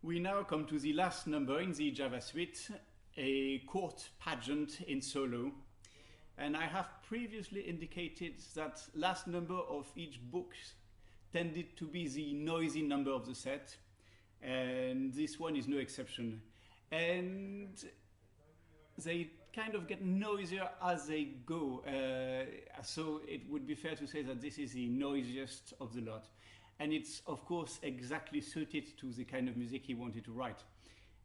We now come to the last number in the Java suite, a court pageant in solo. And I have previously indicated that last number of each book tended to be the noisy number of the set, and this one is no exception. And they kind of get noisier as they go, so it would be fair to say that this is the noisiest of the lot. And it's, of course, exactly suited to the kind of music he wanted to write.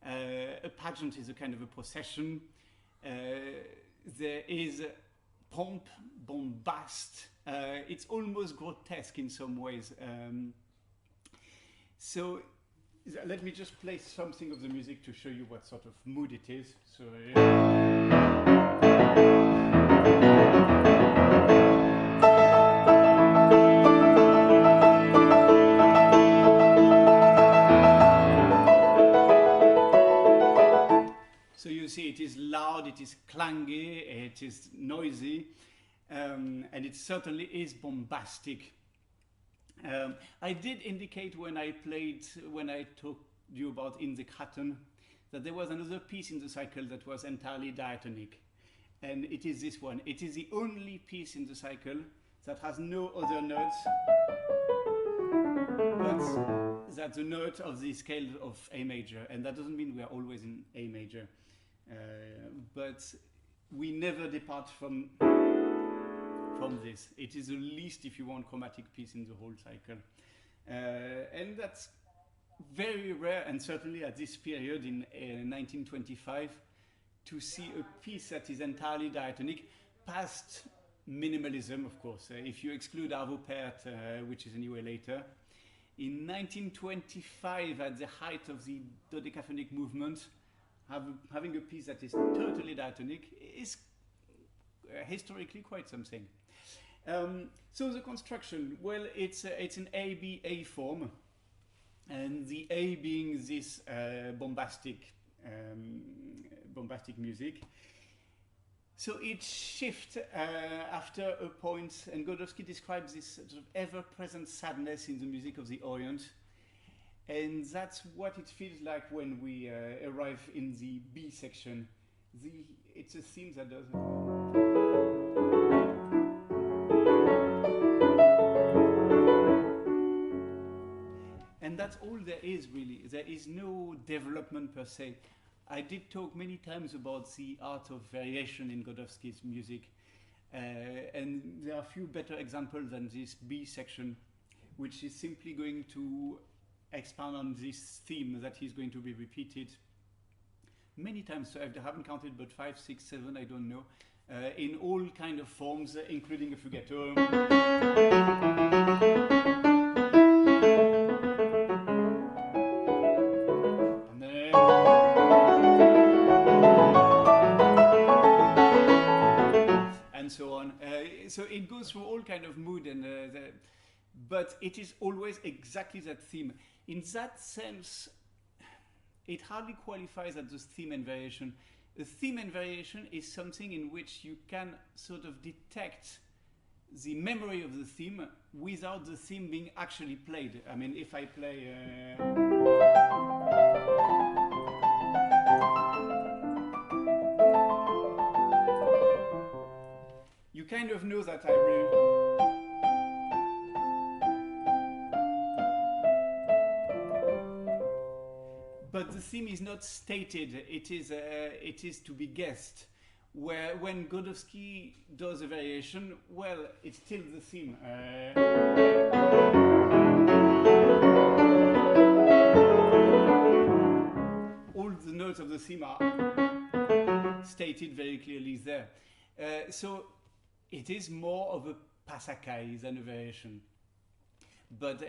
A pageant is a kind of a procession. There is pomp, bombast. It's almost grotesque in some ways. So let me just play something of the music to show you what sort of mood it is. So, so you see it is loud, it is clangy, it is noisy, and it certainly is bombastic. I did indicate when I talked you about In the Kraton, that there was another piece in the cycle that was entirely diatonic. And it is this one. It is the only piece in the cycle that has no other notes but that's the note of the scale of A major. And that doesn't mean we are always in A major. But we never depart from this. It is the least, if you want, chromatic piece in the whole cycle. And that's very rare, and certainly at this period in 1925, to see a piece that is entirely diatonic, past minimalism, of course. If you exclude Arvo Pärt, which is anyway later. In 1925, at the height of the dodecaphonic movement, having a piece that is totally diatonic is historically quite something. So the construction, well, it's an A-B-A form, and the A being this bombastic music. So it shifts after a point, and Godowsky describes this sort of ever-present sadness in the music of the Orient, and that's what it feels like when we arrive in the B section. It's a theme that does. And that's all there is, really. There is no development per se. I did talk many times about the art of variation in Godowsky's music. And there are few better examples than this B section, which is simply going to expand on this theme that is going to be repeated many times. So I haven't counted, but 5, 6, 7, I don't know, in all kind of forms, including a Fugato. And so on. So it goes through all kind of mood, and but it is always exactly that theme. In that sense, it hardly qualifies as the theme and variation. A theme and variation is something in which you can sort of detect the memory of the theme without the theme being actually played. I mean, if I play... you kind of know that I really... But the theme is not stated, it is to be guessed. Where when Godowsky does a variation, well, it's still the theme. All the notes of the theme are stated very clearly there. So it is more of a passacaille than a variation. But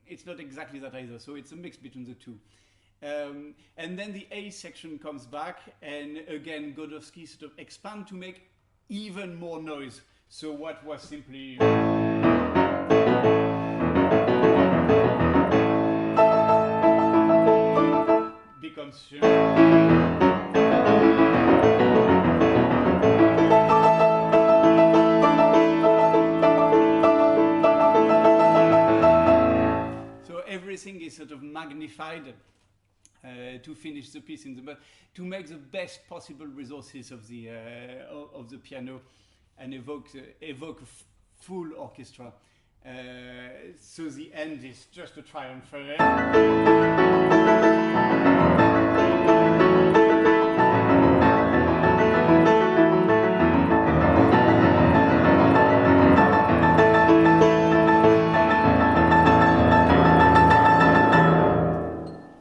it's not exactly that either, so it's a mix between the two. And then the A section comes back, and again Godowsky sort of expand to make even more noise. So what was simply becomes so everything is sort of magnified. to finish the piece in the to make the best possible resources of the piano and evoke a full orchestra. So the end is just a triumph.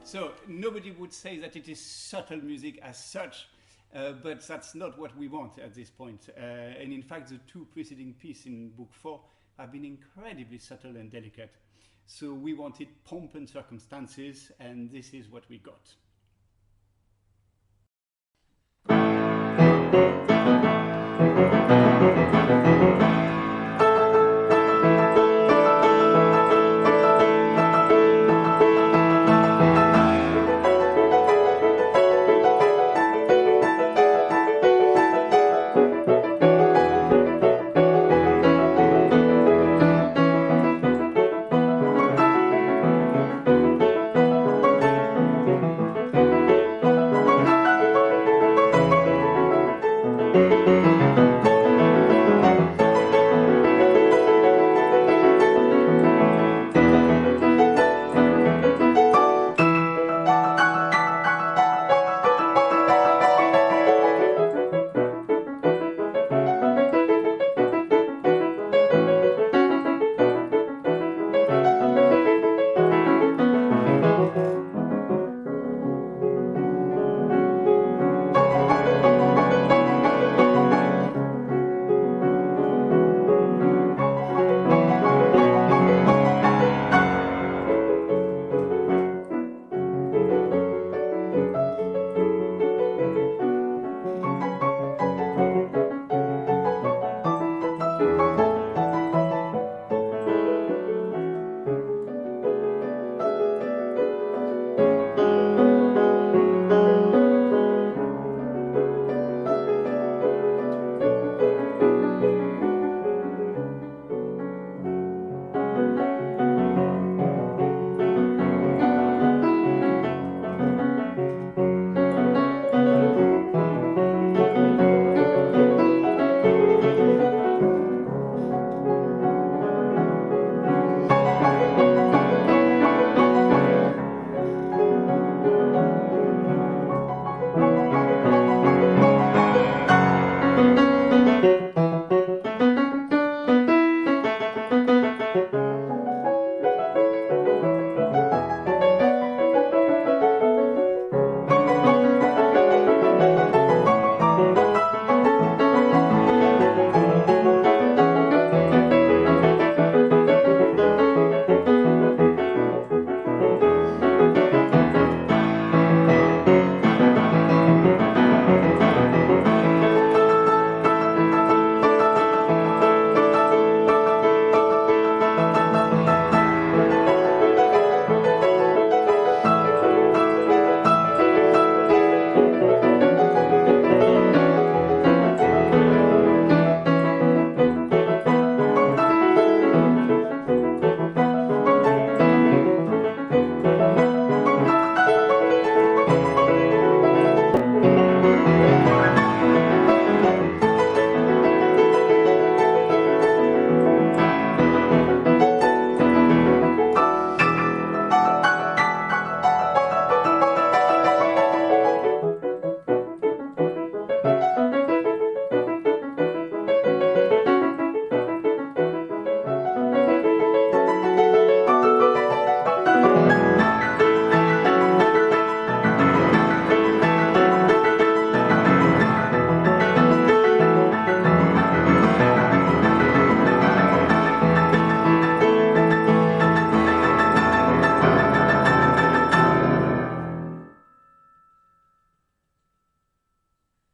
So nobody would say that it is subtle music as such, but that's not what we want at this point. And in fact, the two preceding pieces in Book 4 have been incredibly subtle and delicate. So we wanted pomp and circumstances, and this is what we got.